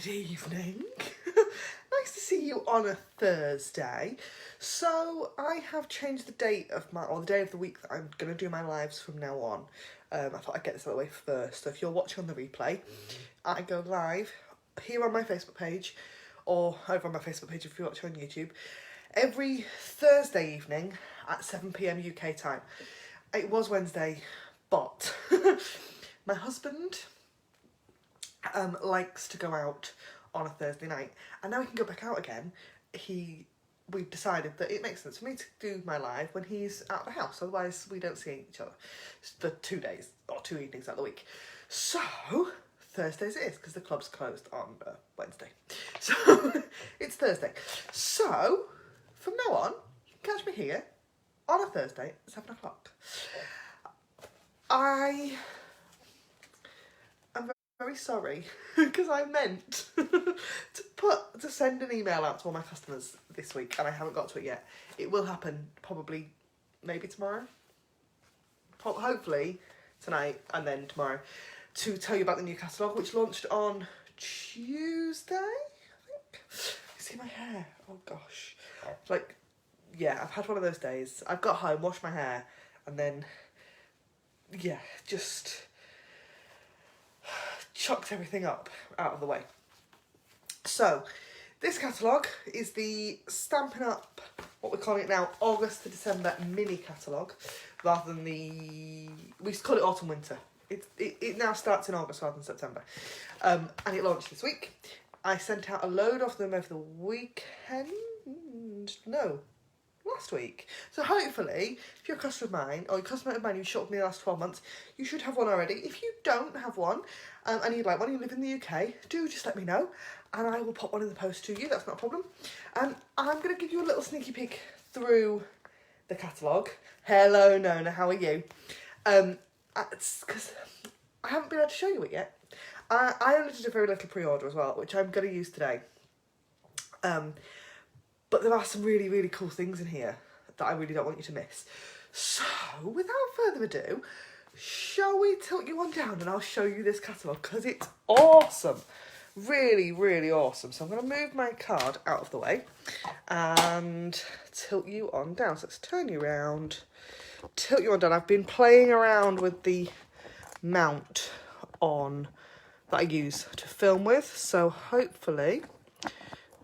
Good evening. Nice to see you on a Thursday. So I have changed the date of the day of the week that I'm going to do my lives from now on. I thought I'd get this out of the way first. So if you're watching on the replay, I go live here on my Facebook page, or over on my Facebook page if you're watching on YouTube, every Thursday evening at 7 PM UK time. It was Wednesday, but my husband likes to go out on a Thursday night, and now he can go back out again. We've decided that it makes sense for me to do my live when he's out of the house, otherwise we don't see each other for 2 days or 2 evenings out of the week. So Thursdays it is, because the club's closed on Wednesday, so it's Thursday. So from now on, you can catch me here on a Thursday at 7 o'clock. I am very sorry, because I meant to send an email out to all my customers this week, and I haven't got to it yet. It will happen probably, maybe tomorrow, hopefully tonight, and then tomorrow, to tell you about the new catalogue, which launched on Tuesday, I think. You see my hair? Oh gosh. Like, yeah, I've had one of those days. I've got home, washed my hair, and then, yeah, just chucked everything up out of the way. So this catalogue is the Stampin' Up, what we're calling it now, August to December mini catalogue, rather than we used to call it autumn winter. It now starts in August rather than September, and it launched this week. I sent out a load of them over the weekend. No, last week. So hopefully, if you're a customer of mine, or a customer of mine who's shopped with me the last 12 months, you should have one already. If you don't have one, and you'd like one, you live in the UK, do just let me know, and I will pop one in the post to you, that's not a problem. I'm going to give you a little sneaky peek through the catalogue. Hello Nona, how are you? It's because I haven't been able to show you it yet. I only did a very little pre-order as well, which I'm going to use today. But there are some really, really cool things in here that I really don't want you to miss. So, without further ado, shall we tilt you on down and I'll show you this catalogue, because it's awesome. Really, really awesome. So I'm going to move my card out of the way and tilt you on down. So let's turn you around, tilt you on down. I've been playing around with the mount on that I use to film with, so hopefully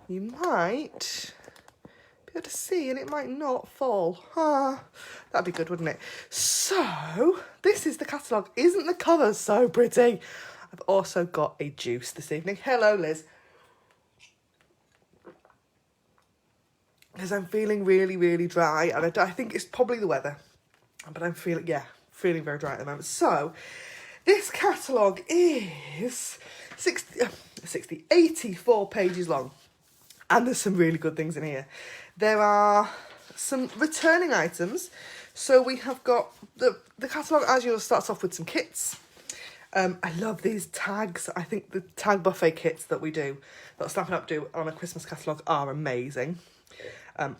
you might be able to see and it might not fall. That'd be good, wouldn't it? So this is the catalogue. Isn't the cover so pretty? I've also got a juice this evening. Hello, Liz. Because I'm feeling really, really dry, and I think it's probably the weather, but I'm feeling very dry at the moment. So this catalogue is 84 pages long, and there's some really good things in here. There are some returning items. So we have got the catalogue, as usual, starts off with some kits. I love these tags. I think the tag buffet kits that Stampin' Up do on a Christmas catalogue are amazing. I'm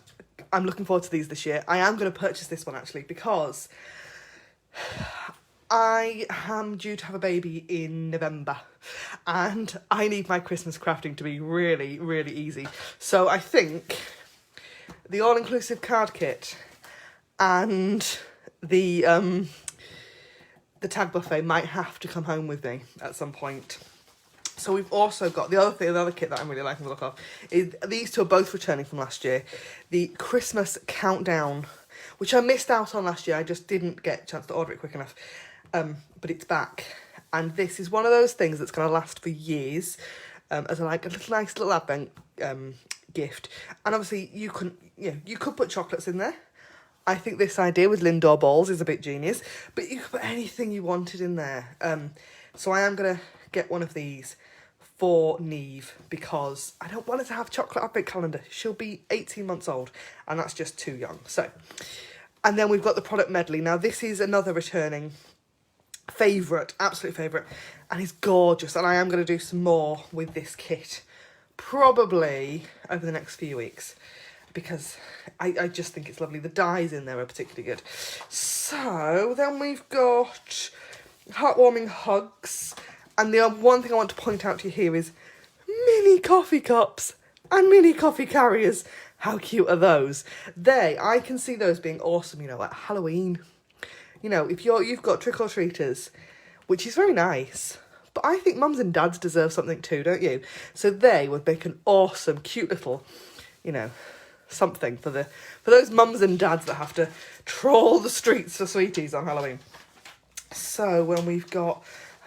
looking forward to these this year. I am going to purchase this one actually, because I am due to have a baby in November, and I need my Christmas crafting to be really, really easy. So I think the all-inclusive card kit and the tag buffet might have to come home with me at some point. So we've also got the other kit that I'm really liking the look of. These two are both returning from last year. The Christmas Countdown, which I missed out on last year. I just didn't get a chance to order it quick enough. But it's back. And this is one of those things that's going to last for years, as a nice little advent gift. And obviously you could put chocolates in there. I think this idea with Lindor balls is a bit genius, but you could put anything you wanted in there. So I am going to get one of these for Neve, because I don't want her to have chocolate advent calendar. She'll be 18 months old, and that's just too young. So, and then we've got the product medley. Now this is another returning favourite, absolute favourite, and it's gorgeous. And I am going to do some more with this kit, probably over the next few weeks, because I just think it's lovely. The dies in there are particularly good. So then we've got heartwarming hugs. And the one thing I want to point out to you here is mini coffee cups and mini coffee carriers. How cute are those? I can see those being awesome, you know, at Halloween. You know, if you've got trick-or-treaters, which is very nice, but I think mums and dads deserve something too, don't you? So they would make an awesome, cute little, you know, something for those mums and dads that have to trawl the streets for sweeties on Halloween. So when we've got,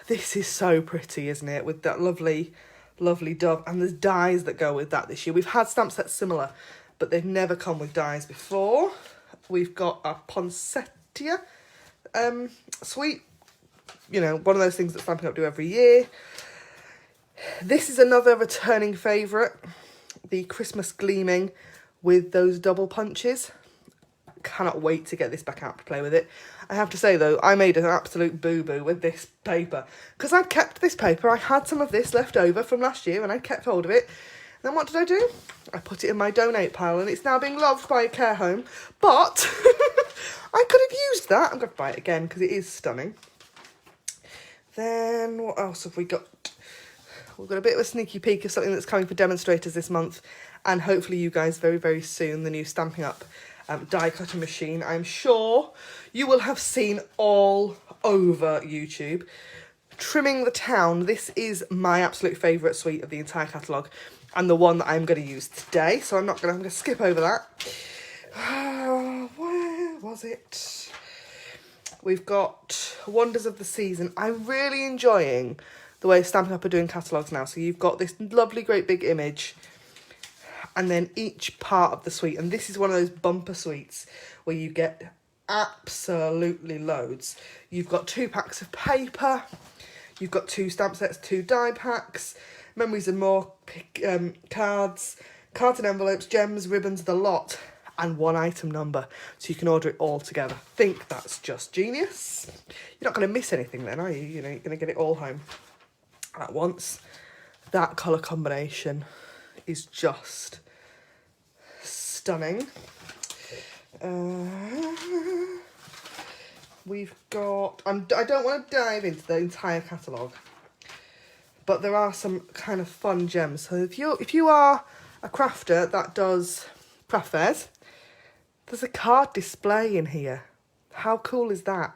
this is so pretty, isn't it? With that lovely, lovely dove, and there's dies that go with that this year. We've had stamp sets similar, but they've never come with dies before. We've got a poinsettia sweet, you know, one of those things that Stampin' Up do every year. This is another returning favourite, the Christmas Gleaming with those double punches. Cannot wait to get this back out to play with it. I have to say though, I made an absolute boo-boo with this paper, because I'd kept this paper. I had some of this left over from last year and I kept hold of it. Then what did I do? I put it in my donate pile and it's now being loved by a care home. But I could have used that. I'm going to buy it again because it is stunning. Then what else have we got? We've got a bit of a sneaky peek of something that's coming for demonstrators this month. And hopefully you guys very, very soon, the new Stampin' Up die cutting machine. I'm sure you will have seen all over YouTube. Trimming the Town. This is my absolute favourite suite of the entire catalogue. And the one that I'm going to use today. So I'm going to skip over that. Where was it? We've got Wonders of the Season. I'm really enjoying the way Stampin' Up are doing catalogues now. So you've got this lovely, great big image. And then each part of the suite. And this is one of those bumper suites where you get absolutely loads. You've got 2 packs of paper. You've got 2 stamp sets, 2 die packs. Memories and More, cards and envelopes, gems, ribbons, the lot, and 1 item number. So you can order it all together. I think that's just genius. You're not going to miss anything then, are you? You know, you're going to get it all home at once. That colour combination is just stunning. We've got... I don't want to dive into the entire catalogue, but there are some kind of fun gems. So if you are a crafter that does craft fairs, there's a card display in here. How cool is that?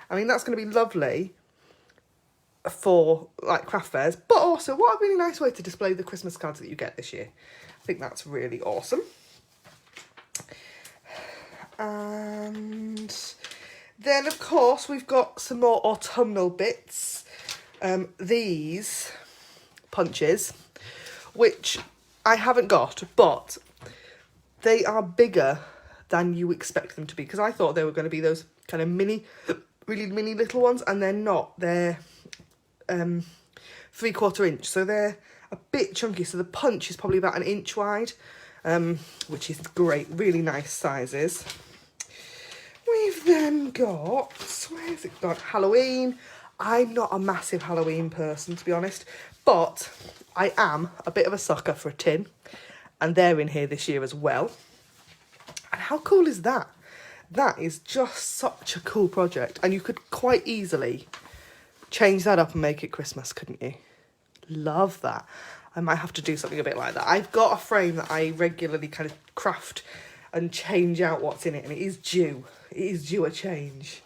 I mean, that's going to be lovely for like craft fairs, but also what a really nice way to display the Christmas cards that you get this year. I think that's really awesome. And then of course we've got some more autumnal bits. These punches, which I haven't got, but they are bigger than you expect them to be, because I thought they were going to be those kind of mini, really mini little ones, and they're not. They're 3/4 inch, so they're a bit chunky. So the punch is probably about 1 inch wide, which is great, really nice sizes. We've then got, where's it got? Halloween. I'm not a massive Halloween person, to be honest, but I am a bit of a sucker for a tin, and they're in here this year as well. And how cool is that? That is just such a cool project, and you could quite easily change that up and make it Christmas, couldn't you? Love that. I might have to do something a bit like that. I've got a frame that I regularly kind of craft and change out what's in it, and it is due. It is due a change.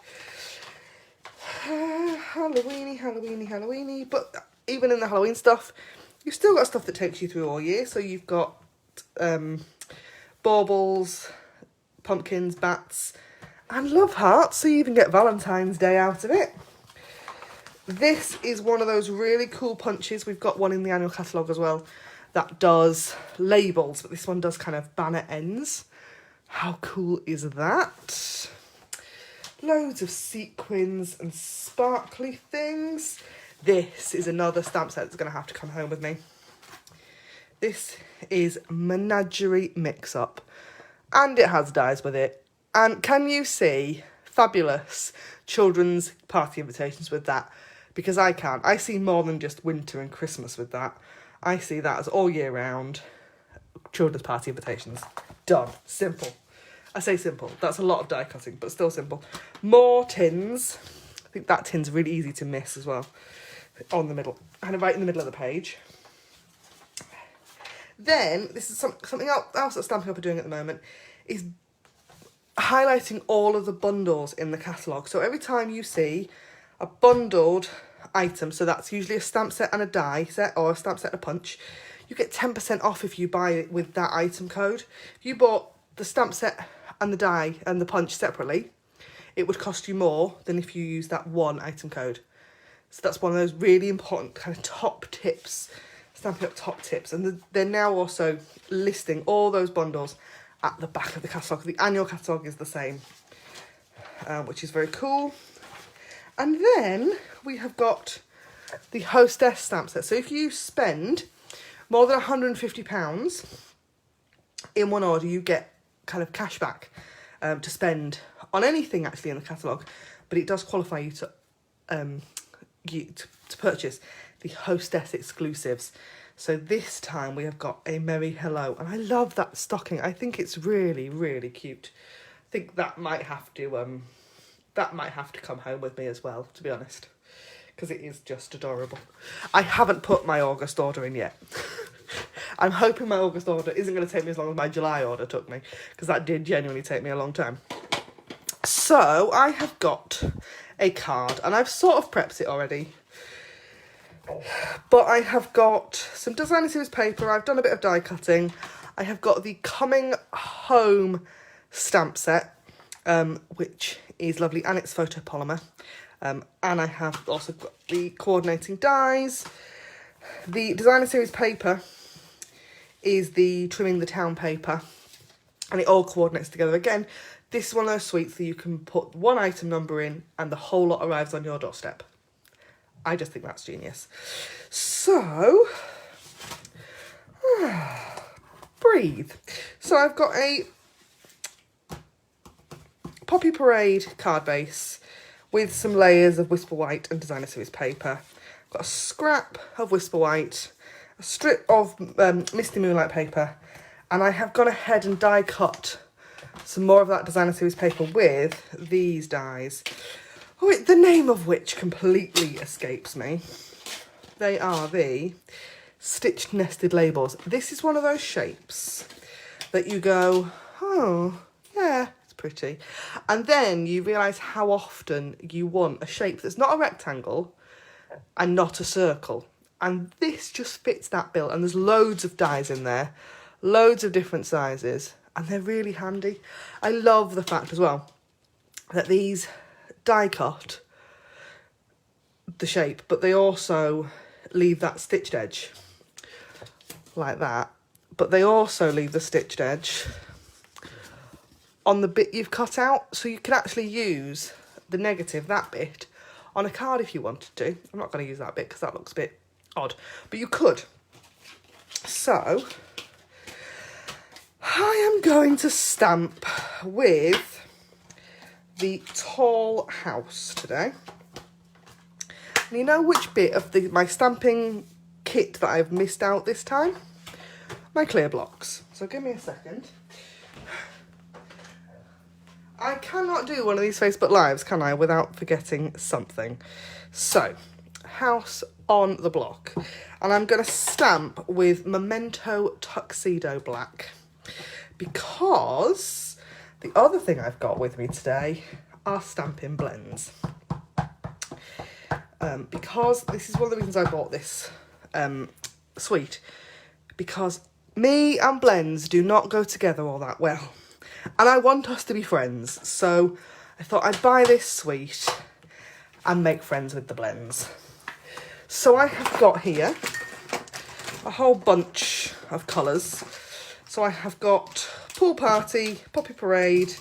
Halloweeny, Halloweeny, Halloweeny. But even in the Halloween stuff, you've still got stuff that takes you through all year. So you've got baubles, pumpkins, bats, and love hearts. So you even get Valentine's Day out of it. This is one of those really cool punches. We've got one in the annual catalogue as well that does labels, but this one does kind of banner ends. How cool is that? Loads of sequins and sparkly things. This is another stamp set that's going to have to come home with me. This is Menagerie Mix-Up, and it has dies with it. And can you see fabulous children's party invitations with that? Because I can't. I see more than just winter and Christmas with that. I see that as all year round children's party invitations. Done. Simple. I say simple. That's a lot of die cutting, but still simple. More tins. I think that tin's really easy to miss as well. On the middle. Kind of right in the middle of the page. Then, this is something else that Stampin' Up are doing at the moment, is highlighting all of the bundles in the catalogue. So every time you see a bundled item, so that's usually a stamp set and a die set, or a stamp set and a punch, you get 10% off if you buy it with that item code. If you bought the stamp set and the die and the punch separately, it would cost you more than if you use that one item code. So that's one of those really important kind of top tips, Stampin' Up top tips. And they're now also listing all those bundles at the back of the catalogue. The annual catalogue is the same, which is very cool. And then we have got the Hostess stamp set. So if you spend more than £150 in one order, you get kind of cash back to spend on anything actually in the catalogue, but it does qualify you to purchase the Hostess exclusives. So this time we have got a Merry Hello, and I love that stocking. I think it's really, really cute. I think that might have to come home with me as well, to be honest, because it is just adorable. I haven't put my August order in yet. I'm hoping my August order isn't going to take me as long as my July order took me, because that did genuinely take me a long time. So I have got a card, and I've sort of prepped it already. But I have got some designer series paper, I've done a bit of die cutting, I have got the Coming Home stamp set, which is lovely, and it's photopolymer. And I have also got the coordinating dies. The designer series paper is the Trimming the Town paper, and it all coordinates together. Again, this is one of those sweets that you can put one item number in and the whole lot arrives on your doorstep. I just think that's genius. So, breathe. So I've got a Poppy Parade card base with some layers of Whisper White and designer series paper. I've got a scrap of Whisper White, a strip of Misty Moonlight paper, and I have gone ahead and die cut some more of that designer series paper with these dies. Oh, the name of which completely escapes me. They are the Stitched Nested Labels. This is one of those shapes that you go, oh, yeah, it's pretty. And then you realise how often you want a shape that's not a rectangle and not a circle. And this just fits that bill. And there's loads of dies in there, loads of different sizes, and they're really handy. I love the fact as well that these die cut the shape, but they also leave that stitched edge like that, but they also leave the stitched edge on the bit you've cut out, so you can actually use the negative, that bit, on a card if you wanted to. I'm not going to use that bit because that looks a bit odd, but you could. So I am going to stamp with the Tall House today. And you know which bit of my stamping kit that I've missed out this time? My clear blocks. So give me a second. I cannot do one of these Facebook Lives, can I, without forgetting something. So, House on the block. And I'm going to stamp with Memento Tuxedo Black, because the other thing I've got with me today are Stampin' blends. Because this is one of the reasons I bought this suite, because me and blends do not go together all that well. And I want us to be friends, so I thought I'd buy this suite and make friends with the blends. So I have got here a whole bunch of colours. So I have got Pool Party, Poppy Parade,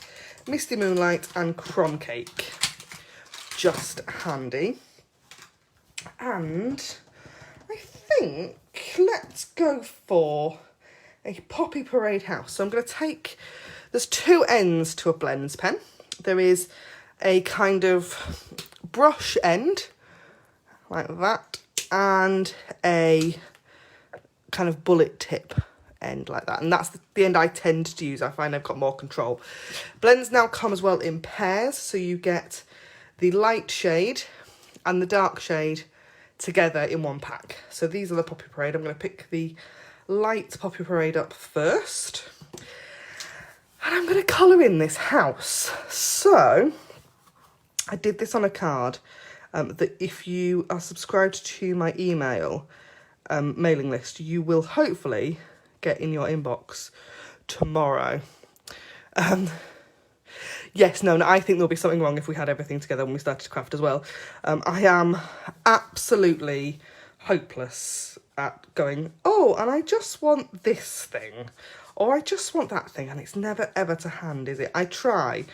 Misty Moonlight and Crumb Cake. Just handy. And I think let's go for a Poppy Parade house. So I'm going to take, there's two ends to a blends pen. There is a kind of brush end, like that, and a kind of bullet tip end like that. And that's the end I tend to use. I find I've got more control. Blends now come as well in pairs, so you get the light shade and the dark shade together in one pack. So these are the Poppy Parade. I'm going to pick the light Poppy Parade up first. And I'm going to colour in this house. So, I did this on a card that if you are subscribed to my email mailing list, you will hopefully get in your inbox tomorrow. Yes, no, I think there'll be something wrong if we had everything together when we started to craft as well. I am absolutely hopeless at going, oh, and I just want this thing, or I just want that thing, and it's never ever to hand, is it? I try,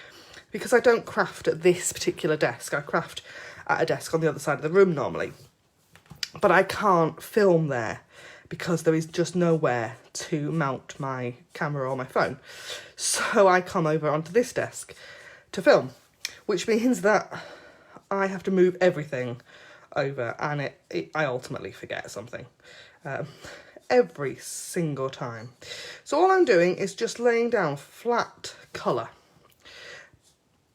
because I don't craft at this particular desk. I craft at a desk on the other side of the room normally, but I can't film there because there is just nowhere to mount my camera or my phone. So I come over onto this desk to film, which means that I have to move everything over, and I ultimately forget something every single time. So all I'm doing is just laying down flat colour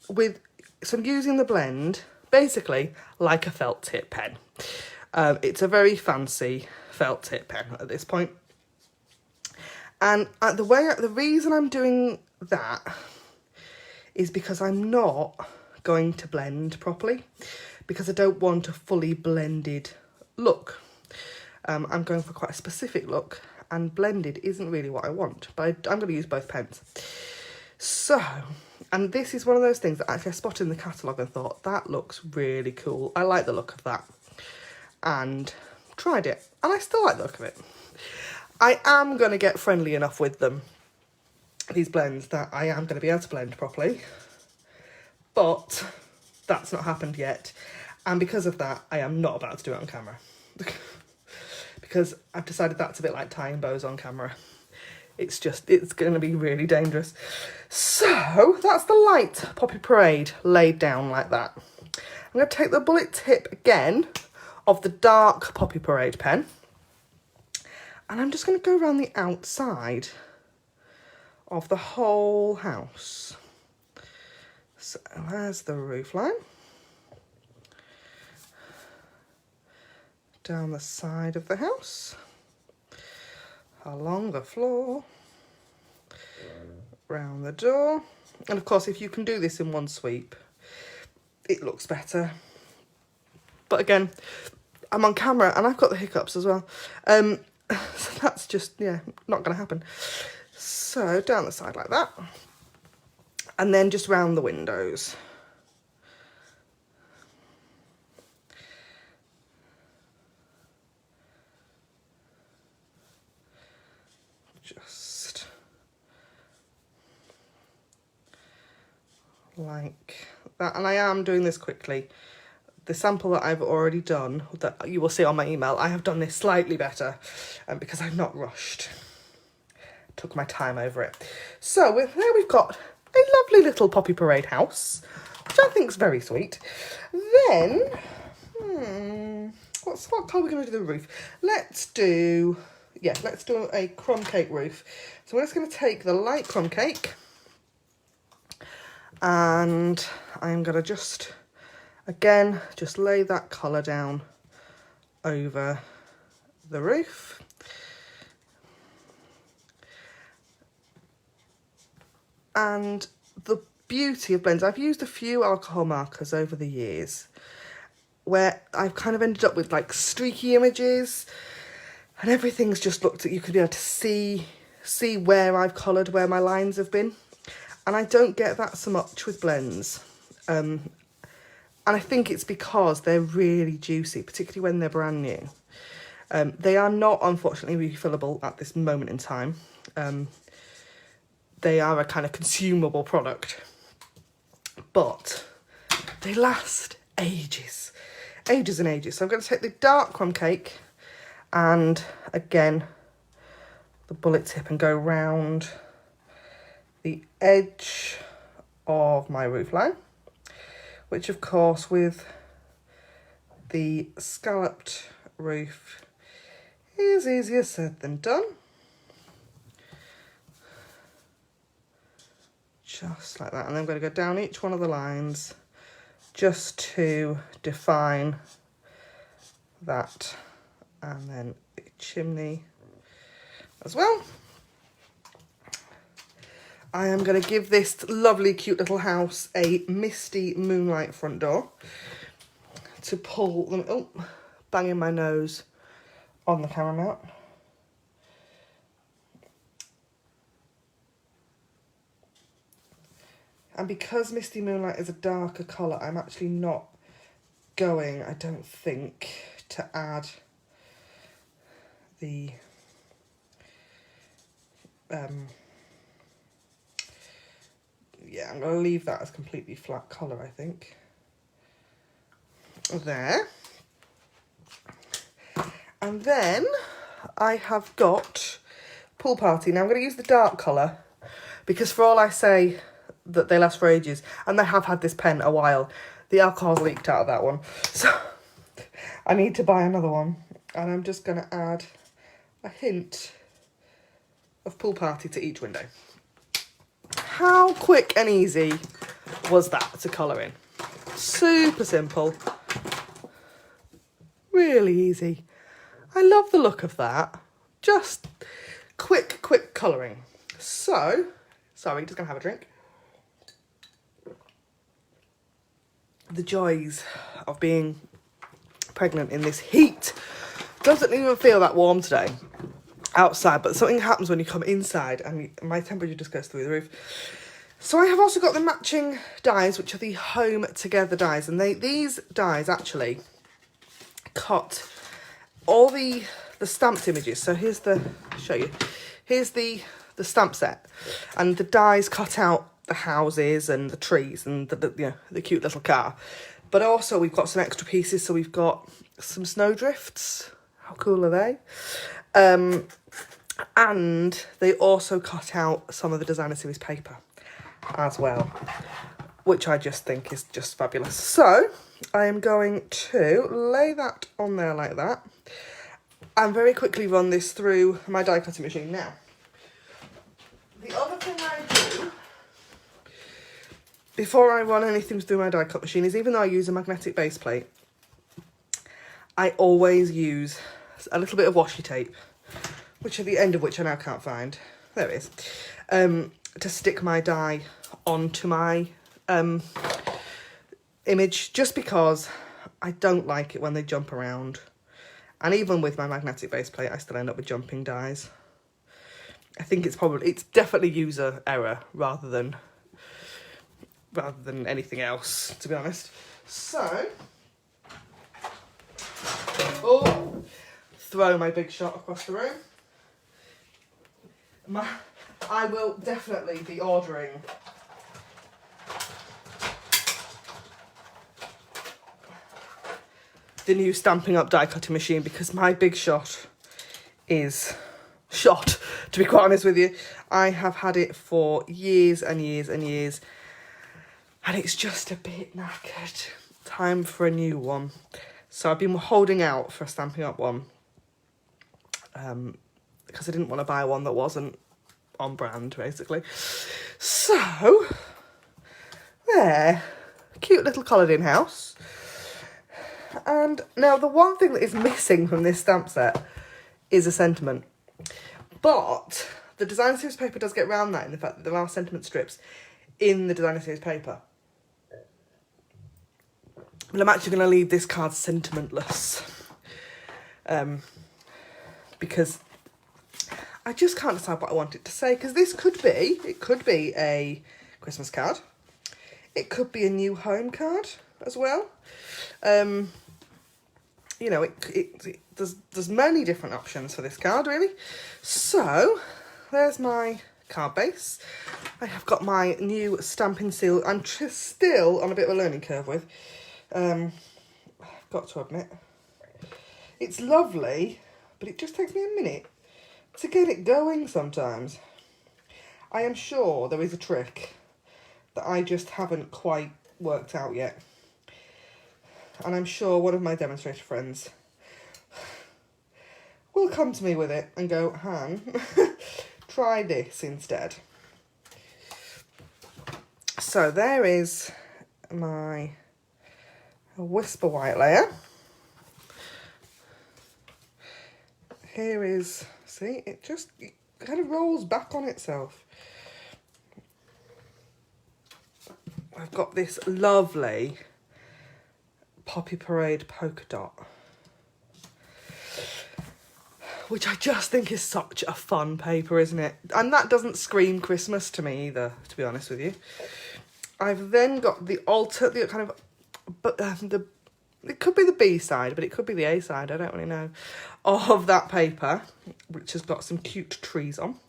so I'm using the blend basically like a felt tip pen. It's a very fancy felt tip pen at this point. And the reason I'm doing that is because I'm not going to blend properly, because I don't want a fully blended look. I'm going for quite a specific look, and blended isn't really what I want, but I'm going to use both pens. So, and this is one of those things that actually I spotted in the catalogue and thought, that looks really cool. I like the look of that. And tried it, and I still like the look of it. I am going to get friendly enough with them, these blends, that I am going to be able to blend properly, but that's not happened yet, and because of that I am not about to do it on camera because I've decided that's a bit like tying bows on camera. It's going to be really dangerous. So that's the light Poppy Parade laid down like that. I'm going to take the bullet tip again of the dark Poppy Parade pen, and I'm just going to go around the outside of the whole house. So there's the roof line. Down the side of the house. Along the floor. Round the door. And of course, if you can do this in one sweep, it looks better. But again, I'm on camera and I've got the hiccups as well. So that's just, yeah, not going to happen. So down the side like that. And then just round the windows. Just like that. And I am doing this quickly. The sample that I've already done, that you will see on my email, I have done this slightly better because I've not rushed. Took my time over it. So there we've got a lovely little Poppy Parade house, which I think is very sweet. Then, what colour are we going to do the roof? Let's do a crumb cake roof. So we're just going to take the light crumb cake, and I'm going to just lay that colour down over the roof. And the beauty of blends, I've used a few alcohol markers over the years where I've kind of ended up with like streaky images, and everything's just looked at, you could be able to see where I've coloured, where my lines have been. And I don't get that so much with blends. And I think it's because they're really juicy, particularly when they're brand new. They are not, unfortunately, refillable at this moment in time. They are a kind of consumable product, but they last ages and ages. So I'm going to take the dark crumb cake and again the bullet tip and go round the edge of my roof line, which of course with the scalloped roof is easier said than done. Just like that, and then I'm going to go down each one of the lines just to define that, and then the chimney as well. I am going to give this lovely, cute little house a misty moonlight front door to pull them. Oh, banging my nose on the camera mount. And because Misty Moonlight is a darker colour, I'm actually not going, I don't think, to add the yeah, I'm going to leave that as completely flat colour, I think. There. And then I have got Pool Party. Now I'm going to use the dark colour because for all I say that they last for ages, and they have had this pen a while, the alcohol's leaked out of that one. So I need to buy another one. And I'm just going to add a hint of Pool Party to each window. How quick and easy was that to colour in? Super simple. Really easy. I love the look of that. Just quick colouring. So, sorry, just going to have a drink. The joys of being pregnant in this heat. Doesn't even feel that warm today outside, but something happens when you come inside and my temperature just goes through the roof. So I have also got the matching dies, which are the Home Together dies, and these dies actually cut all the stamped images. So here's the, I'll show you, here's the stamp set, and the dies cut out the houses and the trees and the cute little car. But also we've got some extra pieces, so we've got some snowdrifts. How cool are they? And they also cut out some of the designer series paper as well, which I just think is just fabulous. So I am going to lay that on there like that and very quickly run this through my die cutting machine now. The other thing I do before I run anything through my die cut machine is, even though I use a magnetic base plate, I always use a little bit of washi tape, which at the end of which I now can't find. There it is. To stick my die onto my image, just because I don't like it when they jump around. And even with my magnetic base plate, I still end up with jumping dies. I think it's definitely user error rather than anything else, to be honest. So, throw my big shot across the room. I will definitely be ordering the new Stampin' Up die cutting machine, because my big shot is shot, to be quite honest with you. I have had it for years and years and years, and it's just a bit knackered. Time for a new one. So I've been holding out for a Stampin' Up one, because I didn't want to buy one that wasn't on brand, basically. So, there. Cute little coloured in house. And now the one thing that is missing from this stamp set is a sentiment. But the designer series paper does get around that in the fact that there are sentiment strips in the designer series paper. But I'm actually going to leave this card sentimentless. Because I just can't decide what I want it to say, because this could be a Christmas card. It could be a new home card as well. You know, there's many different options for this card, really. So, there's my card base. I have got my new Stampin' Seal. I'm still on a bit of a learning curve with. I've got to admit. It's lovely, but it just takes me a minute to get it going sometimes. I am sure there is a trick that I just haven't quite worked out yet. And I'm sure one of my demonstrator friends will come to me with it and go, Han, try this instead. So there is my Whisper White layer. Here is See, it kind of rolls back on itself. I've got this lovely Poppy Parade polka dot, which I just think is such a fun paper, isn't it? And that doesn't scream Christmas to me either, to be honest with you. I've then got the kind of, but it could be the B side, but it could be the A side, I don't really know, of that paper, which has got some cute trees on.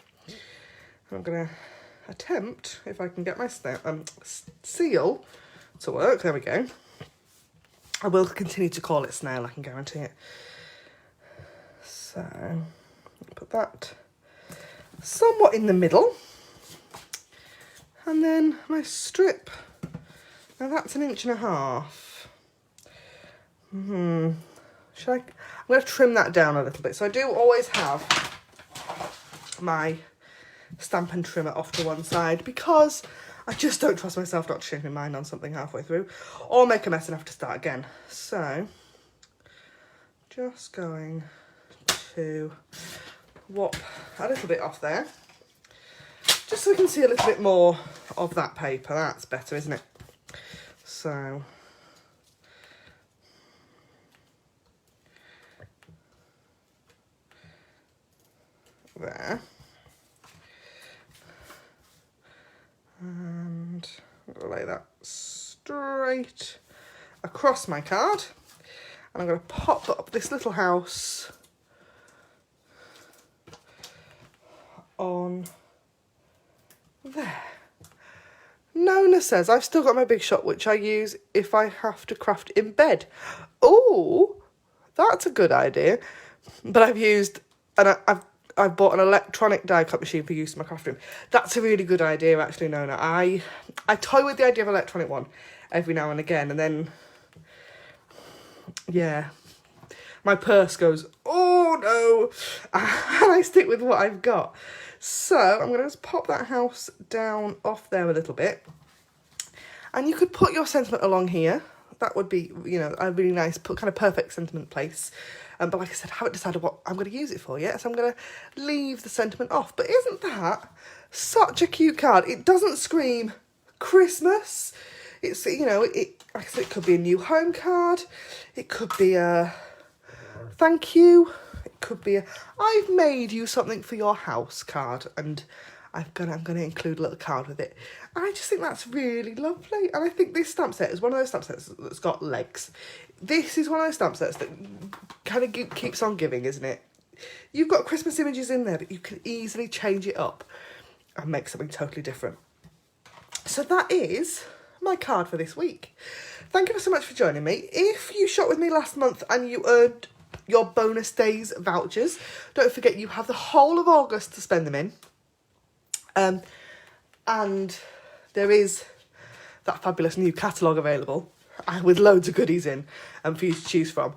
I'm going to attempt, if I can get my seal to work. There we go. I will continue to call it snail, I can guarantee it. So, put that somewhat in the middle. And then my strip. Now that's 1.5 inches. I'm going to trim that down a little bit. So I do always have my Stampin' trimmer off to one side because I just don't trust myself not to change my mind on something halfway through or make a mess and have to start again. So, just going to whop a little bit off there, just so we can see a little bit more of that paper. That's better, isn't it? So, there. And I'm going to lay that straight across my card. And I'm going to pop up this little house on there. Nona says, I've still got my big shot, which I use if I have to craft in bed. Oh, that's a good idea. But I've used, and I've bought an electronic die cut machine for use in my craft room. That's a really good idea, actually, Nona. I toy with the idea of an electronic one every now and again, and then, yeah, my purse goes, oh no, and I stick with what I've got. So I'm going to just pop that house down off there a little bit, and you could put your sentiment along here. That would be, you know, a really nice, kind of perfect sentiment place. But like I said, I haven't decided what I'm going to use it for yet, so I'm going to leave the sentiment off. But isn't that such a cute card? It doesn't scream Christmas. It's, you know, like I said, it could be a new home card. It could be a thank you. It could be a I've made you something for your house card, and I'm going to include a little card with it. And I just think that's really lovely. And I think this stamp set is one of those stamp sets that's got legs. This is one of those stamp sets that kind of keeps on giving, isn't it? You've got Christmas images in there, but you can easily change it up and make something totally different. So that is my card for this week. Thank you so much for joining me. If you shop with me last month and you earned your bonus days vouchers, don't forget you have the whole of August to spend them in. And there is that fabulous new catalogue available with loads of goodies in for you to choose from.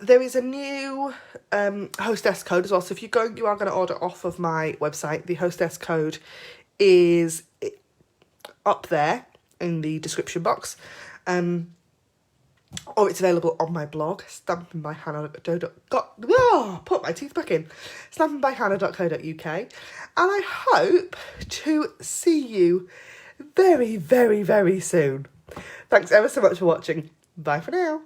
There is a new hostess code as well. So if you are going to order off of my website, the hostess code is up there in the description box. Or it's available on my blog, put my teeth back in, stampinbyhannah.co.uk. And I hope to see you very, very, very soon. Thanks ever so much for watching. Bye for now.